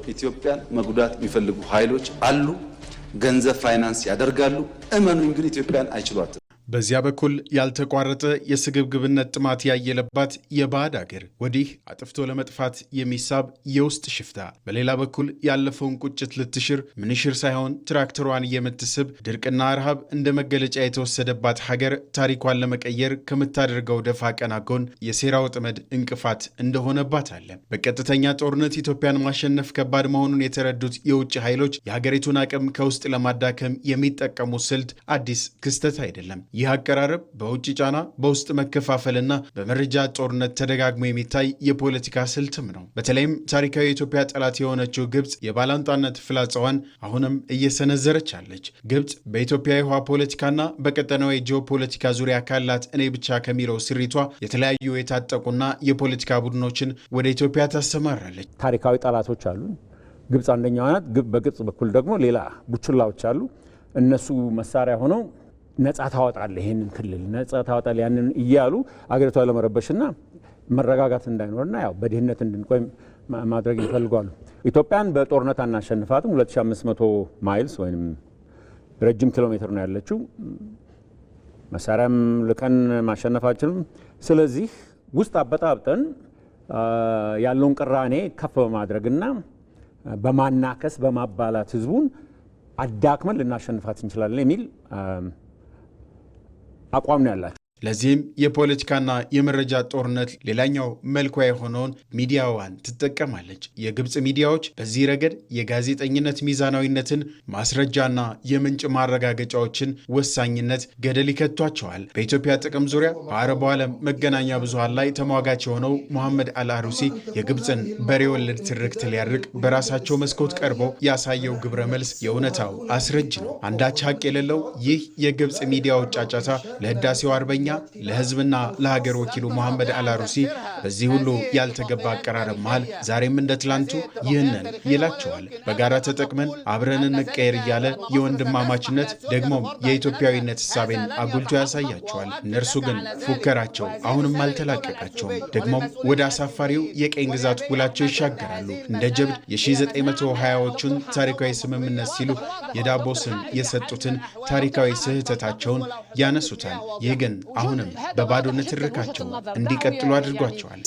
ኢትዮጵያን መጉዳት የሚፈልጉ ኃይሎች አሉ። ገንዘብ ፋይናንስ ያደርጋሉ። እመኑኝ ግን ኢትዮጵያን አይችሏትም። በዚያ በኩል ያልተቋረጠ የስግብግብነት ጥማት ያየለባት የባዕድ አገር ወዲህ አጥፍቶ ለመጥፋት የሚሳብ የውስጥ ሽፍታ፣ በሌላ በኩል ያለፈውን ቁጭት ልትሽር ምንሽር ሳይሆን ትራክተሯን የምትስብ ድርቅና ረሃብ እንደ መገለጫ የተወሰደባት ሀገር ታሪኳን ለመቀየር ከምታደርገው ደፋ ቀና ጎን የሴራ ወጥመድ እንቅፋት እንደሆነባት አለ። በቀጥተኛ ጦርነት ኢትዮጵያን ማሸነፍ ከባድ መሆኑን የተረዱት የውጭ ኃይሎች የሀገሪቱን አቅም ከውስጥ ለማዳከም የሚጠቀሙት ስልት አዲስ ክስተት አይደለም። ይህ አቀራረብ በውጭ ጫና፣ በውስጥ መከፋፈልና በመረጃ ጦርነት ተደጋግሞ የሚታይ የፖለቲካ ስልትም ነው። በተለይም ታሪካዊ የኢትዮጵያ ጠላት የሆነችው ግብጽ የባላንጣነት ፍላጻዋን አሁንም እየሰነዘረች አለች። ግብጽ በኢትዮጵያ የውሃ ፖለቲካና በቀጠናዊ ጂኦፖለቲካ ዙሪያ ካላት እኔ ብቻ ከሚለው ስሪቷ የተለያዩ የታጠቁና የፖለቲካ ቡድኖችን ወደ ኢትዮጵያ ታሰማራለች። ታሪካዊ ጠላቶች አሉ። ግብጽ አንደኛዋ ናት። በግብጽ በኩል ደግሞ ሌላ ቡችላዎች አሉ። እነሱ መሳሪያ ሆነው ነጻ ታወጣለህ፣ ይሄንን ክልል ነጻ ታወጣለህ ያንን እያሉ አገሪቷ ለመረበሽና መረጋጋት እንዳይኖርና ያው በድህነት እንድንቆይ ማድረግ ይፈልጋሉ። ኢትዮጵያን በጦርነት አናሸንፋትም። 2500 ማይልስ ወይም ረጅም ኪሎ ሜትር ነው ያለችው። መሳሪያም ልከን ማሸነፋችንም። ስለዚህ ውስጥ አበጣብጠን ያለውን ቅራኔ ከፍ በማድረግና በማናከስ በማባላት ህዝቡን አዳክመን ልናሸንፋት እንችላለን የሚል አቋም ነው ያላቸው። ለዚህም የፖለቲካና የመረጃ ጦርነት ሌላኛው መልኳ የሆነውን ሚዲያዋን ትጠቀማለች። የግብጽ ሚዲያዎች በዚህ ረገድ የጋዜጠኝነት ሚዛናዊነትን፣ ማስረጃና የምንጭ ማረጋገጫዎችን ወሳኝነት ገደል ይከቷቸዋል። በኢትዮጵያ ጥቅም ዙሪያ በአረቡ ዓለም መገናኛ ብዙሃን ላይ ተሟጋች የሆነው ሙሐመድ አልአሩሲ የግብጽን በሬ ወለድ ትርክት ሊያርቅ በራሳቸው መስኮት ቀርቦ ያሳየው ግብረ መልስ የእውነታው አስረጅ ነው። አንዳች ሀቅ የሌለው ይህ የግብጽ ሚዲያዎች ጫጫታ ለህዳሴው አርበኛ ለህዝብና ለሀገር ወኪሉ ሙሐመድ አልአሩሲ በዚህ ሁሉ ያልተገባ አቀራረብ መሃል ዛሬም እንደ ትላንቱ ይህንን ይላቸዋል። በጋራ ተጠቅመን አብረን እንቀየር እያለ የወንድማማችነት ደግሞም የኢትዮጵያዊነት እሳቤን አጉልቶ ያሳያቸዋል። እነርሱ ግን ፉከራቸው አሁንም አልተላቀቃቸውም። ደግሞም ወደ አሳፋሪው የቀኝ ግዛት ውላቸው ይሻገራሉ። እንደ ጀብድ የ1920ዎቹን ታሪካዊ ስምምነት ሲሉ የዳቦ ስም የሰጡትን ታሪካዊ ስህተታቸውን ያነሱታል። ይህ ግን አሁንም በባዶ ንትርካቸው እንዲቀጥሉ አድርጓቸዋል።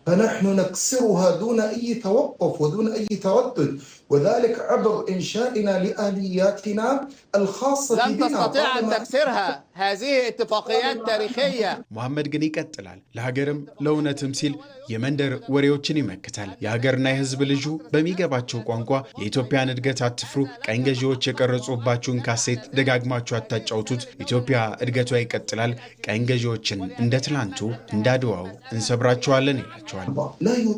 فنحن نكسرها دون أي توقف ودون أي تردد وذلك عبر إنشائنا لآلياتنا الخاصة بنا. لن تستطيع أن تكسرها. هذه اتفاقيات تاريخية. محمد ግን ይቀጥላል። ለሀገርም ለእውነትም ሲል የመንደር ወሬዎችን ይመክታል። የሀገርና የህዝብ ልጁ በሚገባቸው ቋንቋ የኢትዮጵያን እድገት አትፍሩ፣ ቀኝ ገዢዎች የቀረጹባችሁን ካሴት ደጋግማችሁ አታጫውቱት፣ ኢትዮጵያ እድገቷ ይቀጥላል፣ ቀኝ ገዢዎችን እንደ ትላንቱ እንዳድዋው እንሰብራቸዋለን ይላቸዋል።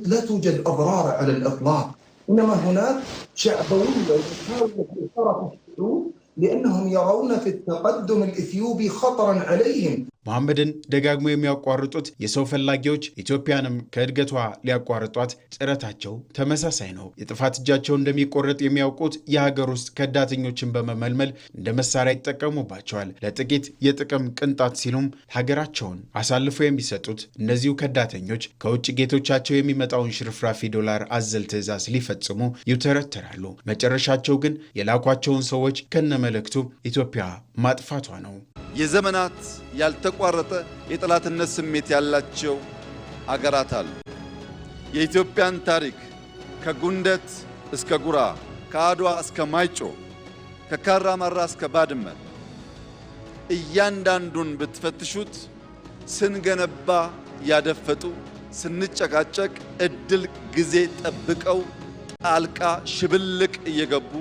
لا توجد أضرار على الإطلاق، إنما هناك شعبوية ومحاولة لطرف الحدود لأنهم يرون في التقدم الإثيوبي خطرا عليهم. መሐመድን ደጋግሞ የሚያቋርጡት የሰው ፈላጊዎች ኢትዮጵያንም ከእድገቷ ሊያቋርጧት ጥረታቸው ተመሳሳይ ነው። የጥፋት እጃቸው እንደሚቆረጥ የሚያውቁት የሀገር ውስጥ ከዳተኞችን በመመልመል እንደ መሳሪያ ይጠቀሙባቸዋል። ለጥቂት የጥቅም ቅንጣት ሲሉም ሀገራቸውን አሳልፎ የሚሰጡት እነዚሁ ከዳተኞች ከውጭ ጌቶቻቸው የሚመጣውን ሽርፍራፊ ዶላር አዘል ትዕዛዝ ሊፈጽሙ ይውተረተራሉ። መጨረሻቸው ግን የላኳቸውን ሰዎች ከነመልእክቱ ኢትዮጵያ ማጥፋቷ ነው። የዘመናት ያልተቋረጠ የጠላትነት ስሜት ያላቸው አገራት አሉ። የኢትዮጵያን ታሪክ ከጉንደት እስከ ጉራ፣ ከአድዋ እስከ ማይጮ፣ ከካራማራ እስከ ባድመ እያንዳንዱን ብትፈትሹት ስንገነባ ያደፈጡ፣ ስንጨቃጨቅ እድል ጊዜ ጠብቀው ጣልቃ ሽብልቅ እየገቡ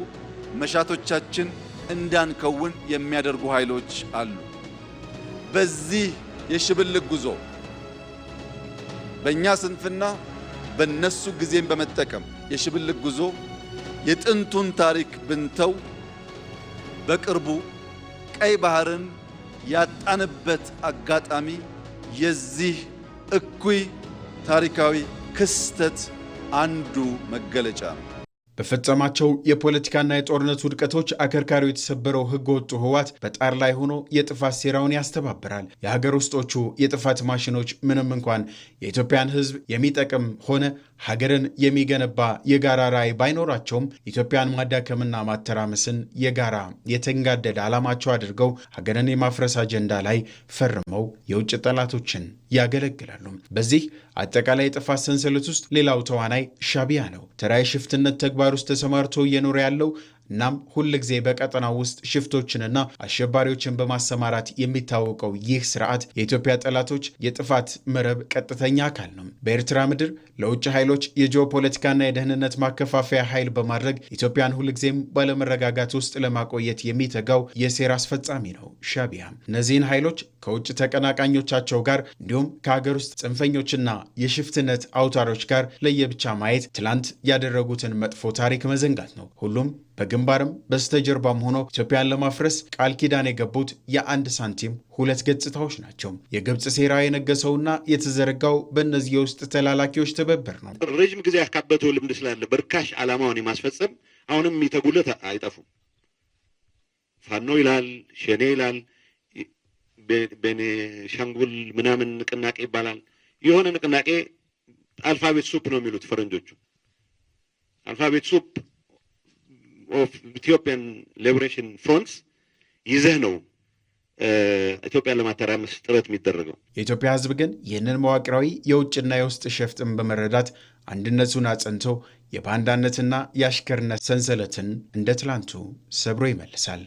መሻቶቻችን እንዳንከውን የሚያደርጉ ኃይሎች አሉ። በዚህ የሽብልቅ ጉዞ በእኛ ስንፍና በነሱ ጊዜን በመጠቀም የሽብልቅ ጉዞ የጥንቱን ታሪክ ብንተው በቅርቡ ቀይ ባህርን ያጣንበት አጋጣሚ የዚህ እኩይ ታሪካዊ ክስተት አንዱ መገለጫ ነው። በፈጸማቸው የፖለቲካና የጦርነት ውድቀቶች አከርካሪው የተሰበረው ህገወጡ ህወሓት በጣር ላይ ሆኖ የጥፋት ሴራውን ያስተባብራል። የሀገር ውስጦቹ የጥፋት ማሽኖች ምንም እንኳን የኢትዮጵያን ህዝብ የሚጠቅም ሆነ ሀገርን የሚገነባ የጋራ ራዕይ ባይኖራቸውም ኢትዮጵያን ማዳከምና ማተራመስን የጋራ የተንጋደደ ዓላማቸው አድርገው ሀገርን የማፍረስ አጀንዳ ላይ ፈርመው የውጭ ጠላቶችን ያገለግላሉ። በዚህ አጠቃላይ የጥፋት ሰንሰለት ውስጥ ሌላው ተዋናይ ሻዕቢያ ነው። ተራ የሽፍትነት ተግባር ውስጥ ተሰማርቶ እየኖረ ያለው እናም ሁልጊዜ በቀጠናው ውስጥ ሽፍቶችንና አሸባሪዎችን በማሰማራት የሚታወቀው ይህ ስርዓት የኢትዮጵያ ጠላቶች የጥፋት መረብ ቀጥተኛ አካል ነው። በኤርትራ ምድር ለውጭ ኃይሎች የጂኦፖለቲካና የደህንነት ማከፋፈያ ኃይል በማድረግ ኢትዮጵያን ሁልጊዜም ባለመረጋጋት ውስጥ ለማቆየት የሚተጋው የሴራ አስፈጻሚ ነው ሻዕቢያ። እነዚህን ኃይሎች ከውጭ ተቀናቃኞቻቸው ጋር እንዲሁም ከሀገር ውስጥ ጽንፈኞችና የሽፍትነት አውታሮች ጋር ለየብቻ ማየት ትላንት ያደረጉትን መጥፎ ታሪክ መዘንጋት ነው። ሁሉም በግንባርም በስተጀርባም ሆኖ ኢትዮጵያን ለማፍረስ ቃል ኪዳን የገቡት የአንድ ሳንቲም ሁለት ገጽታዎች ናቸው። የግብፅ ሴራ የነገሰውና የተዘረጋው በእነዚህ የውስጥ ተላላኪዎች ትብብር ነው። ረጅም ጊዜ ያካበተው ልምድ ስላለ በርካሽ ዓላማውን የማስፈጸም አሁንም የሚተጉለት አይጠፉም። ፋኖ ይላል፣ ሸኔ ይላል፣ ቤኒሻንጉል ምናምን ንቅናቄ ይባላል። የሆነ ንቅናቄ አልፋቤት ሱፕ ነው የሚሉት ፈረንጆቹ። አልፋቤት ሱፕ ኦፍ ኢትዮጵያን ሊበሬሽን ፍሮንትስ ይዘህ ነው ኢትዮጵያን ለማተራመስ ጥረት የሚደረገው። የኢትዮጵያ ሕዝብ ግን ይህንን መዋቅራዊ የውጭና የውስጥ ሸፍጥን በመረዳት አንድነቱን አጽንቶ የባንዳነትና የአሽከርነት ሰንሰለትን እንደ ትላንቱ ሰብሮ ይመልሳል።